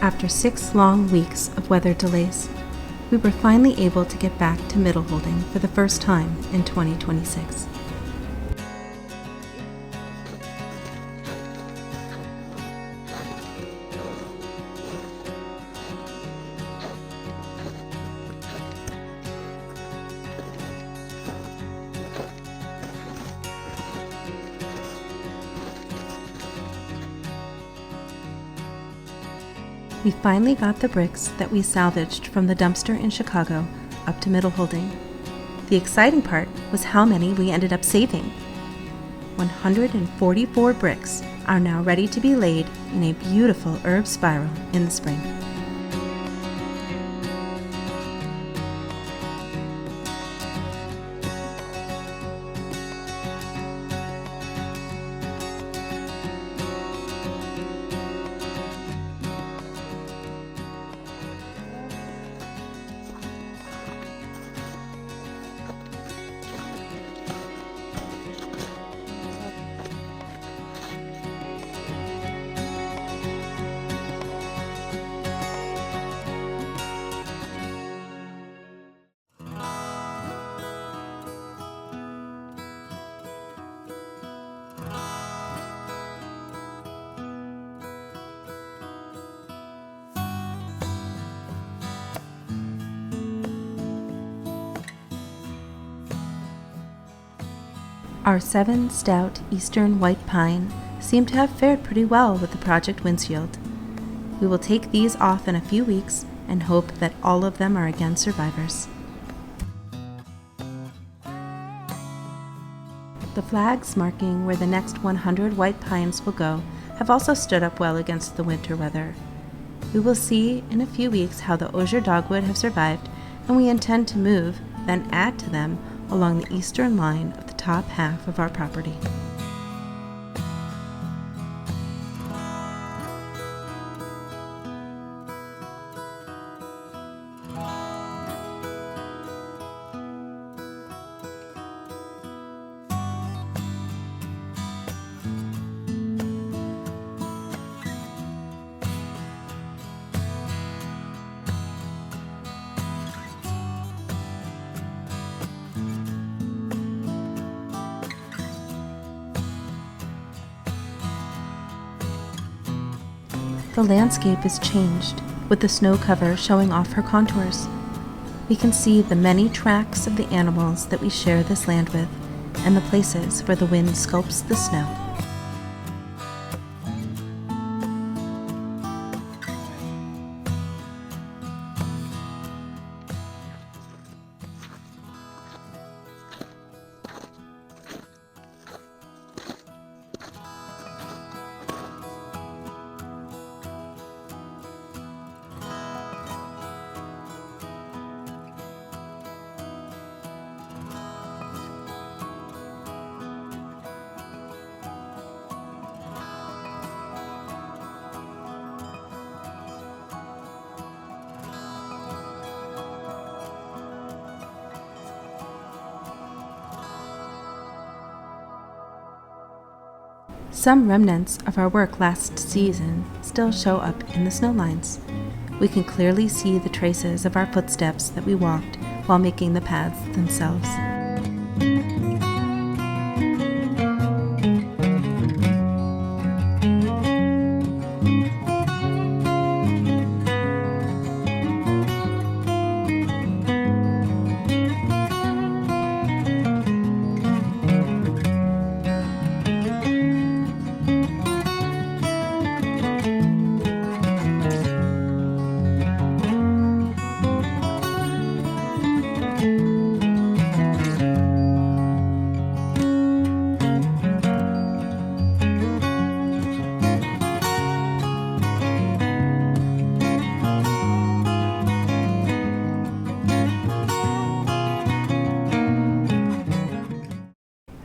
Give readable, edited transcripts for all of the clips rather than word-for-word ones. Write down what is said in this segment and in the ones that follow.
After 6 long weeks of weather delays, we were finally able to get back to Middleholding for the first time in 2026. We finally got the bricks that we salvaged from the dumpster in Chicago up to Middleholding. The exciting part was how many we ended up saving. 144 bricks are now ready to be laid in a beautiful herb spiral in the spring. Our 7 stout eastern white pine seem to have fared pretty well with the project windshield. We will take these off in a few weeks and hope that all of them are again survivors. The flags marking where the next 100 white pines will go have also stood up well against the winter weather. We will see in a few weeks how the osier dogwood have survived, and we intend to move, then add to them along the eastern line of the top half of our property. The landscape is changed, with the snow cover showing off her contours. We can see the many tracks of the animals that we share this land with, and the places where the wind sculpts the snow. Some remnants of our work last season still show up in the snow lines. We can clearly see the traces of our footsteps that we walked while making the paths themselves.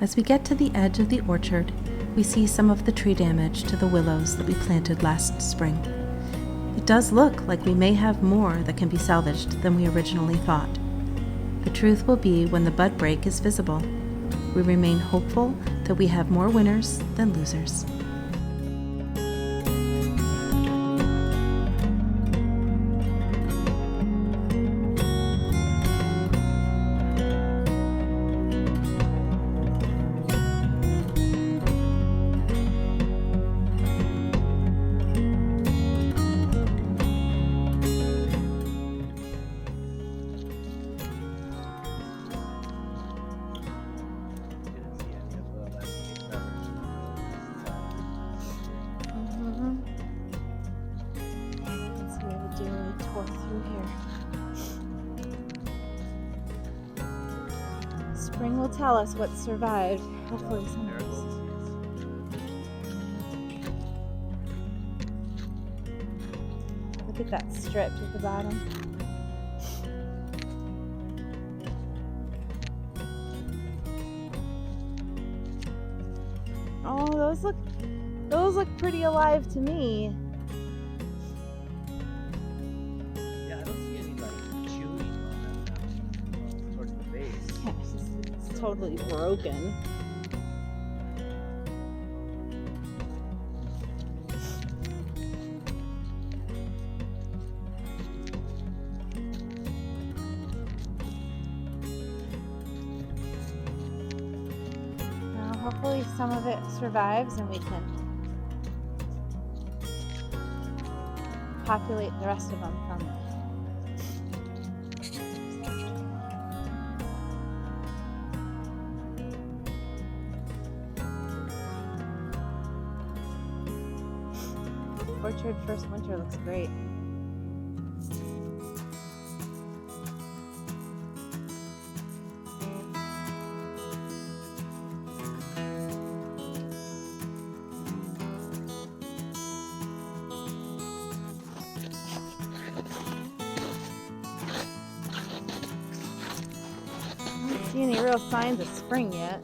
As we get to the edge of the orchard, we see some of the tree damage to the willows that we planted last spring. It does look like we may have more that can be salvaged than we originally thought. The truth will be when the bud break is visible. We remain hopeful that we have more winners than losers. Spring will tell us what survived. Hopefully some of this. Look at that strip at the bottom. Oh, those look pretty alive to me. Yeah, I don't see any like chewing on them towards the base. Yeah, it's totally broken. Hopefully some of it survives and we can populate the rest of them from Orchard first winter looks great. I don't see any real signs of spring yet.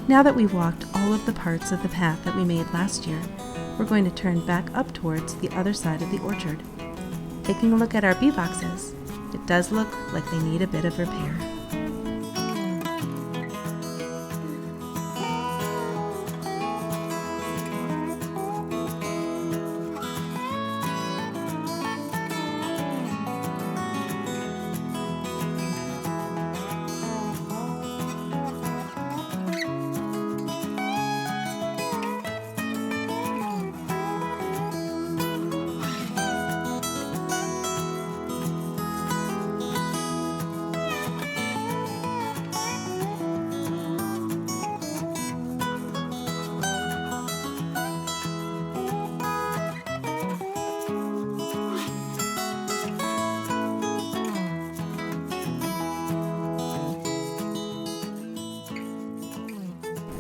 Now that we've walked all of the parts of the path that we made last year, we're going to turn back up towards the other side of the orchard. Taking a look at our bee boxes, it does look like they need a bit of repair.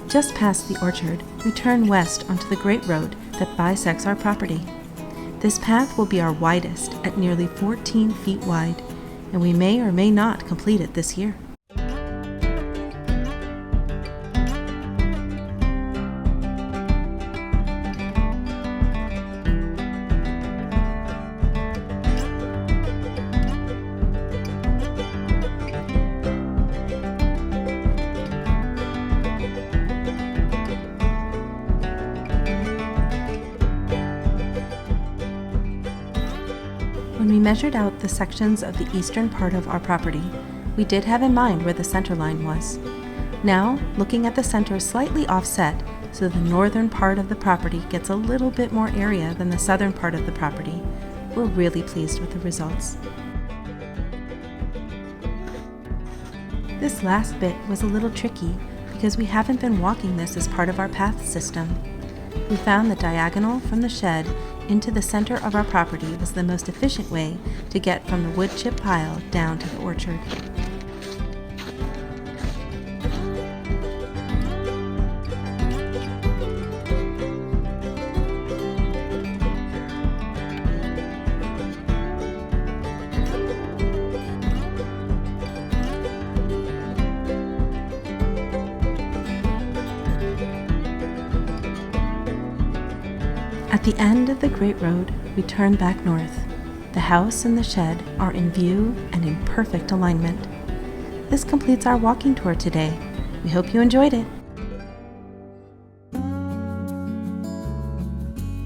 Just past the orchard, we turn west onto the Great Road that bisects our property. This path will be our widest at nearly 14 feet wide, and we may or may not complete it this year. When we measured out the sections of the eastern part of our property, we did have in mind where the center line was. Now, looking at the center slightly offset, so the northern part of the property gets a little bit more area than the southern part of the property, we're really pleased with the results. This last bit was a little tricky because we haven't been walking this as part of our path system. We found the diagonal from the shed into the center of our property was the most efficient way to get from the wood chip pile down to the orchard. At the end of the Great Road, we turn back north. The house and the shed are in view and in perfect alignment. This completes our walking tour today. We hope you enjoyed it.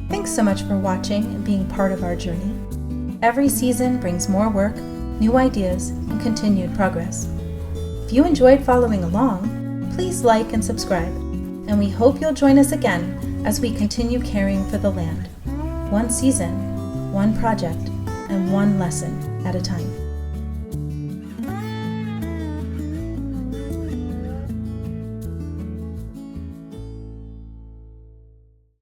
Thanks so much for watching and being part of our journey. Every season brings more work, new ideas, and continued progress. If you enjoyed following along, please like and subscribe, and we hope you'll join us again as we continue caring for the land, one season, one project, and one lesson at a time.